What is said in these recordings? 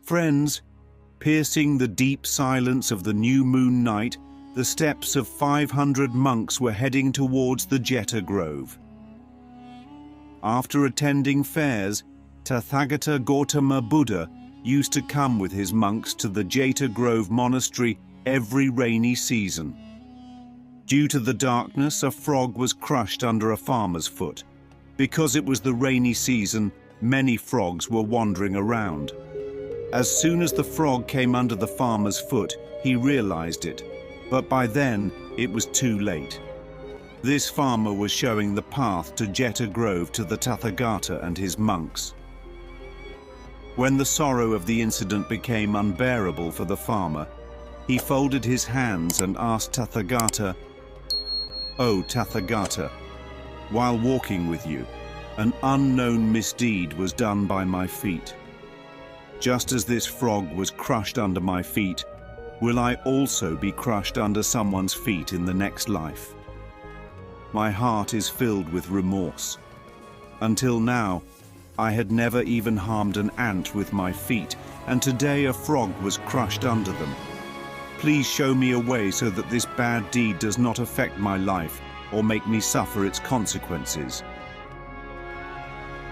Friends, piercing the deep silence of the new moon night, the steps of 500 monks were heading towards the Jeta Grove. After attending fairs, Tathagata Gautama Buddha used to come with his monks to the Jeta Grove monastery every rainy season. Due to the darkness, a frog was crushed under a farmer's foot. Because it was the rainy season, many frogs were wandering around. As soon as the frog came under the farmer's foot, he realized it, but by then it was too late. This farmer was showing the path to Jeta Grove to the Tathagata and his monks. When the sorrow of the incident became unbearable for the farmer, he folded his hands and asked Tathagata, "O Tathagata, while walking with you, an unknown misdeed was done by my feet. Just as this frog was crushed under my feet, will I also be crushed under someone's feet in the next life? My heart is filled with remorse. Until now, I had never even harmed an ant with my feet, and today a frog was crushed under them. Please show me a way so that this bad deed does not affect my life or make me suffer its consequences."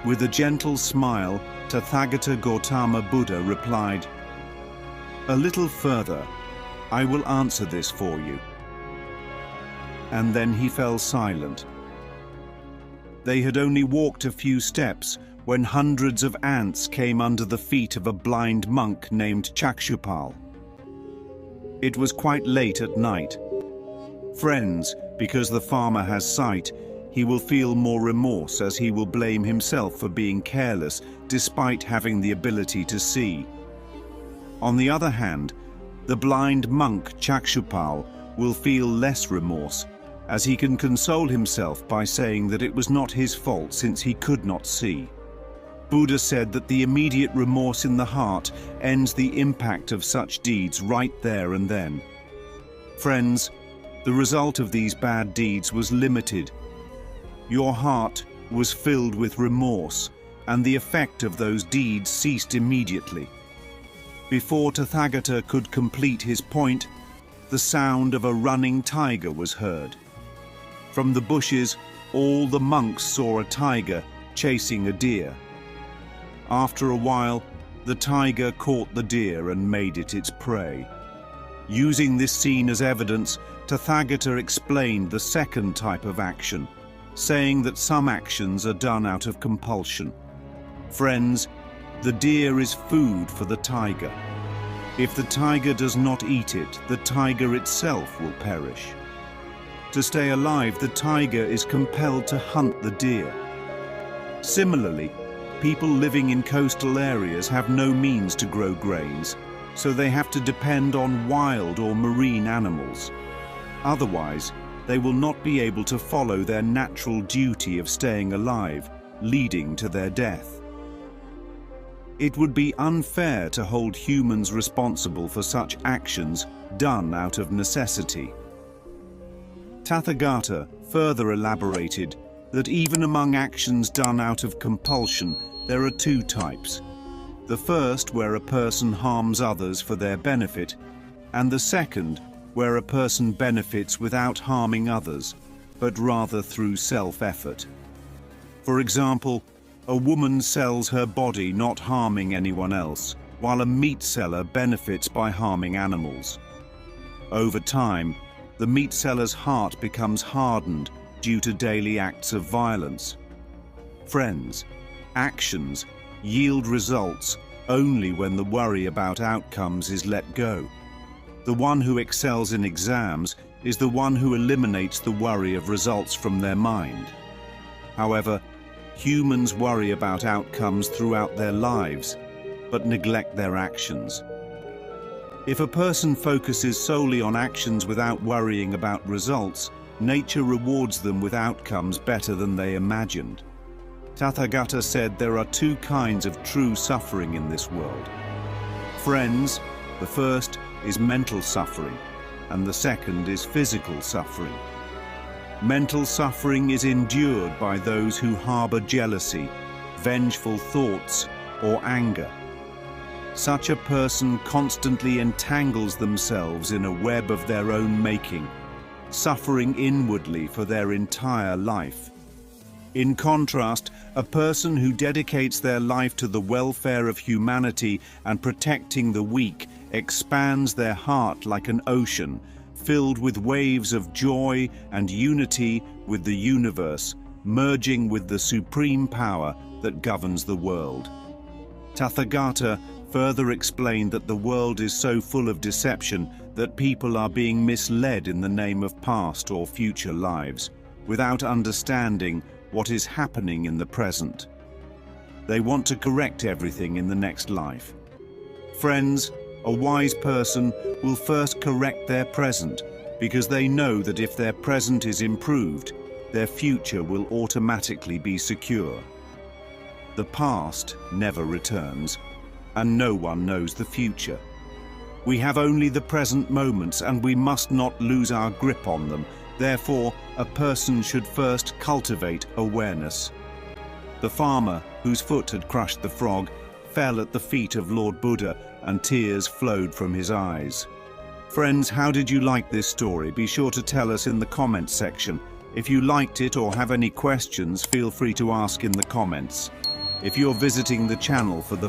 With a gentle smile, Tathagata Gautama Buddha replied, "A little further, I will answer this for you." And then he fell silent. They had only walked a few steps when hundreds of ants came under the feet of a blind monk named Chakshupal. It was quite late at night. Friends, because the farmer has sight, he will feel more remorse as he will blame himself for being careless despite having the ability to see. On the other hand, the blind monk Chakshupal will feel less remorse as he can console himself by saying that it was not his fault since he could not see. Buddha said that the immediate remorse in the heart ends the impact of such deeds right there and then. Friends, the result of these bad deeds was limited. Your heart was filled with remorse, and the effect of those deeds ceased immediately. Before Tathagata could complete his point, the sound of a running tiger was heard. From the bushes, all the monks saw a tiger chasing a deer. After a while, the tiger caught the deer and made it its prey. Using this scene as evidence, Tathagata explained the second type of action, saying that some actions are done out of compulsion. Friends, the deer is food for the tiger. If the tiger does not eat it, the tiger itself will perish. To stay alive, the tiger is compelled to hunt the deer. Similarly, people living in coastal areas have no means to grow grains, so they have to depend on wild or marine animals. Otherwise, they will not be able to follow their natural duty of staying alive, leading to their death. It would be unfair to hold humans responsible for such actions done out of necessity. Tathagata further elaborated that even among actions done out of compulsion, there are two types. The first, where a person harms others for their benefit, and the second, where a person benefits without harming others, but rather through self-effort. For example, a woman sells her body not harming anyone else, while a meat seller benefits by harming animals. Over time, the meat seller's heart becomes hardened due to daily acts of violence. Friends, actions yield results only when the worry about outcomes is let go. The one who excels in exams is the one who eliminates the worry of results from their mind. However, humans worry about outcomes throughout their lives, but neglect their actions. If a person focuses solely on actions without worrying about results, nature rewards them with outcomes better than they imagined. Tathagata said there are two kinds of true suffering in this world. Friends, the first is mental suffering, and the second is physical suffering. Mental suffering is endured by those who harbor jealousy, vengeful thoughts, or anger. Such a person constantly entangles themselves in a web of their own making, suffering inwardly for their entire life. In contrast, a person who dedicates their life to the welfare of humanity and protecting the weak expands their heart like an ocean, filled with waves of joy and unity with the universe, merging with the supreme power that governs the world. Tathagata further explained that the world is so full of deception that people are being misled in the name of past or future lives, without understanding what is happening in the present. They want to correct everything in the next life. Friends, a wise person will first correct their present, because they know that if their present is improved, their future will automatically be secure. The past never returns, and no one knows the future. We have only the present moments, and we must not lose our grip on them. Therefore, a person should first cultivate awareness. The farmer, whose foot had crushed the frog, fell at the feet of Lord Buddha, and tears flowed from his eyes. Friends, how did you like this story? Be sure to tell us in the comments section. If you liked it or have any questions, feel free to ask in the comments. If you're visiting the channel for the